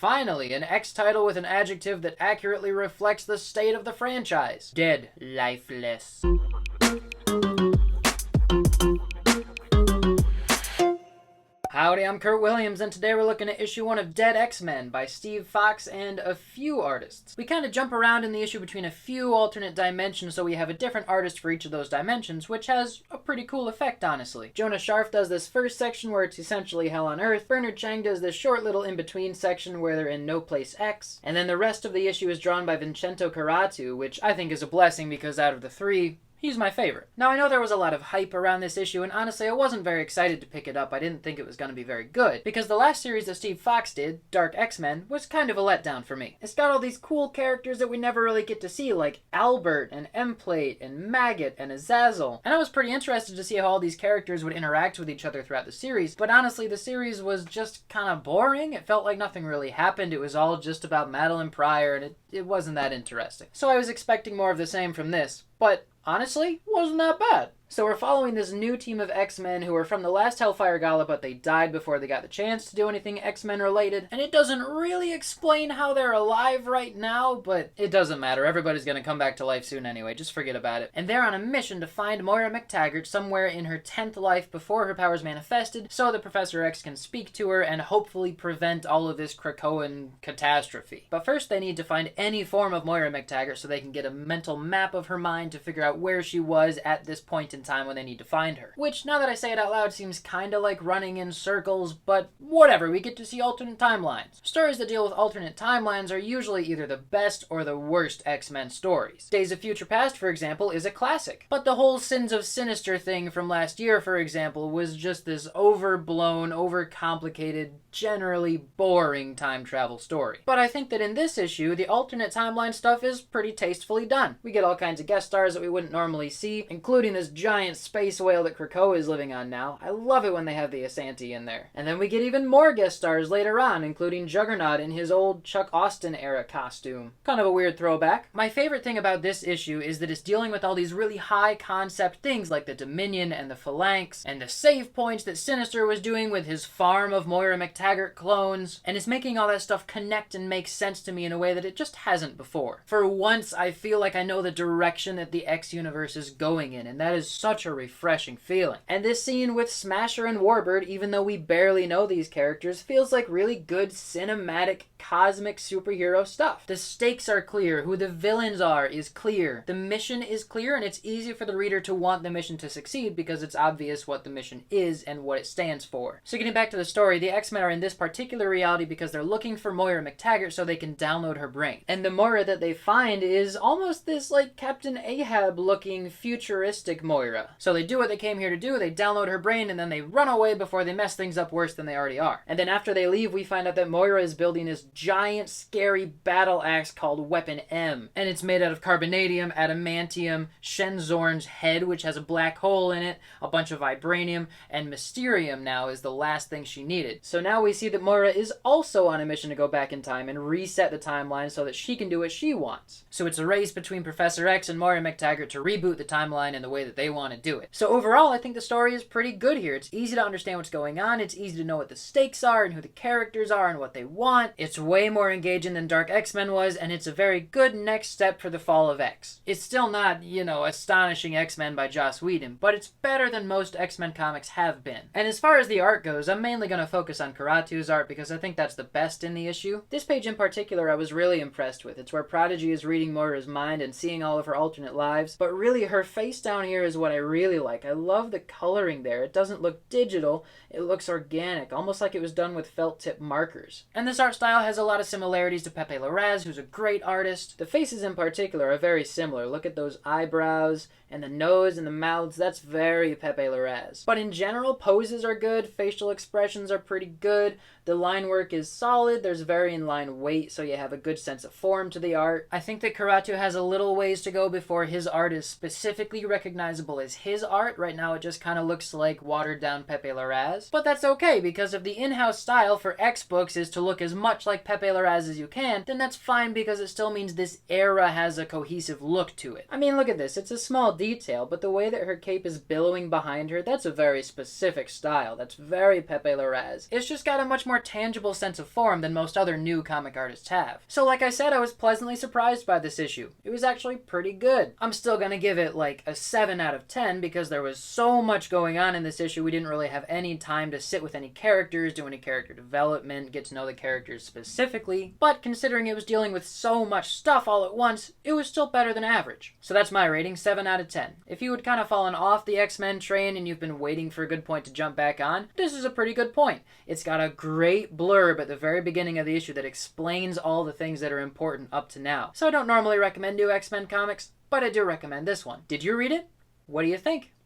Finally, an X title with an adjective that accurately reflects the state of the franchise. Dead. Lifeless. Howdy, I'm Kurt Williams, and today we're looking at issue 1 of Dead X-Men by Steve Foxe and a few artists. We kind of jump around in the issue between a few alternate dimensions, so we have a different artist for each of those dimensions, which has a pretty cool effect, honestly. Jonas Scharf does this first section where it's essentially hell on earth. Chang does this short little in-between section where they're in No Place X, and then the rest of the issue is drawn by Vincenzo Carratù, which I think is a blessing because out of the three, he's my favorite. Now, I know there was a lot of hype around this issue, and honestly, I wasn't very excited to pick it up. I didn't think it was going to be very good, because the last series that Steve Foxe did, Dark X-Men, was kind of a letdown for me. It's got all these cool characters that we never really get to see, like Albert, and Emplate, and Maggot, and Azazel. And I was pretty interested to see how all these characters would interact with each other throughout the series, but honestly, the series was just kind of boring. It felt like nothing really happened. It was all just about Madeline Pryor, and it wasn't that interesting. So I was expecting more of the same from this, but honestly, wasn't that bad. So we're following this new team of X-Men who are from the last Hellfire Gala, but they died before they got the chance to do anything X-Men related. And it doesn't really explain how they're alive right now, but it doesn't matter. Everybody's gonna come back to life soon anyway. Just forget about it. And they're on a mission to find Moira MacTaggert somewhere in her 10th life before her powers manifested, so that Professor X can speak to her and hopefully prevent all of this Krakoan catastrophe. But first they need to find any form of Moira MacTaggert so they can get a mental map of her mind to figure out where she was at this point in time when they need to find her. Which, now that I say it out loud, seems kinda like running in circles, but whatever, we get to see alternate timelines. Stories that deal with alternate timelines are usually either the best or the worst X-Men stories. Days of Future Past, for example, is a classic. But the whole Sins of Sinister thing from last year, for example, was just this overblown, overcomplicated, generally boring time travel story. But I think that in this issue, the alternate timeline stuff is pretty tastefully done. We get all kinds of guest stars that we wouldn't normally see, including this giant space whale that Krakoa is living on now. I love it when they have the Asante in there. And then we get even more guest stars later on, including Juggernaut in his old Chuck Austin era costume. Kind of a weird throwback. My favorite thing about this issue is that it's dealing with all these really high concept things like the Dominion and the Phalanx and the save points that Sinister was doing with his farm of Moira MacTaggert clones, and it's making all that stuff connect and make sense to me in a way that it just hasn't before. For once, I feel like I know the direction that the X universe is going in, and that is such a refreshing feeling. And this scene with Smasher and Warbird, even though we barely know these characters, feels like really good cinematic cosmic superhero stuff. The stakes are clear, who the villains are is clear, the mission is clear, and it's easy for the reader to want the mission to succeed because it's obvious what the mission is and what it stands for. So getting back to the story, the X-Men are in this particular reality because they're looking for Moira MacTaggert so they can download her brain. And the Moira that they find is almost this like Captain Ahab looking futuristic Moira. So they do what they came here to do, they download her brain, and then they run away before they mess things up worse than they already are. And then after they leave, we find out that Moira is building this giant, scary battle axe called Weapon M. And it's made out of carbonadium, adamantium, Shenzorn's head, which has a black hole in it, a bunch of vibranium, and Mysterium now is the last thing she needed. So now we see that Moira is also on a mission to go back in time and reset the timeline so that she can do what she wants. So it's a race between Professor X and Moira MacTaggert to reboot the timeline in the way that they want to do it. So overall, I think the story is pretty good here. It's easy to understand what's going on, it's easy to know what the stakes are and who the characters are and what they want. It's way more engaging than Dark X-Men was, and it's a very good next step for the fall of X. It's still not, Astonishing X-Men by Joss Whedon, but it's better than most X-Men comics have been. And as far as the art goes, I'm mainly going to focus on Carratú's art because I think that's the best in the issue. This page in particular I was really impressed with. It's where Prodigy is reading Moira's mind and seeing all of her alternate lives, but really her face down here is what I really like. I love the coloring there. It doesn't look digital, it looks organic, almost like it was done with felt tip markers. And this art style has a lot of similarities to Pepe Larraz, who's a great artist. The faces in particular are very similar. Look at those eyebrows and the nose and the mouths. That's very Pepe Larraz. But in general, poses are good, facial expressions are pretty good, the line work is solid, there's very in-line weight, so you have a good sense of form to the art. I think that Carratù has a little ways to go before his art is specifically recognizable accessible as his art. Right now it just kind of looks like watered down Pepe Larraz. But that's okay, because if the in-house style for X books is to look as much like Pepe Larraz as you can, then that's fine because it still means this era has a cohesive look to it. I mean, look at this. It's a small detail, but the way that her cape is billowing behind her, that's a very specific style. That's very Pepe Larraz. It's just got a much more tangible sense of form than most other new comic artists have. So like I said, I was pleasantly surprised by this issue. It was actually pretty good. I'm still gonna give it like a 7 out of 10 because there was so much going on in this issue. We didn't really have any time to sit with any characters, do any character development, get to know the characters specifically. But considering it was dealing with so much stuff all at once, it was still better than average. So that's my rating, 7 out of 10. If you had kind of fallen off the X-Men train and you've been waiting for a good point to jump back on, this is a pretty good point. It's got a great blurb at the very beginning of the issue that explains all the things that are important up to now. So I don't normally recommend new X-Men comics, but I do recommend this one. Did you read it? What do you think?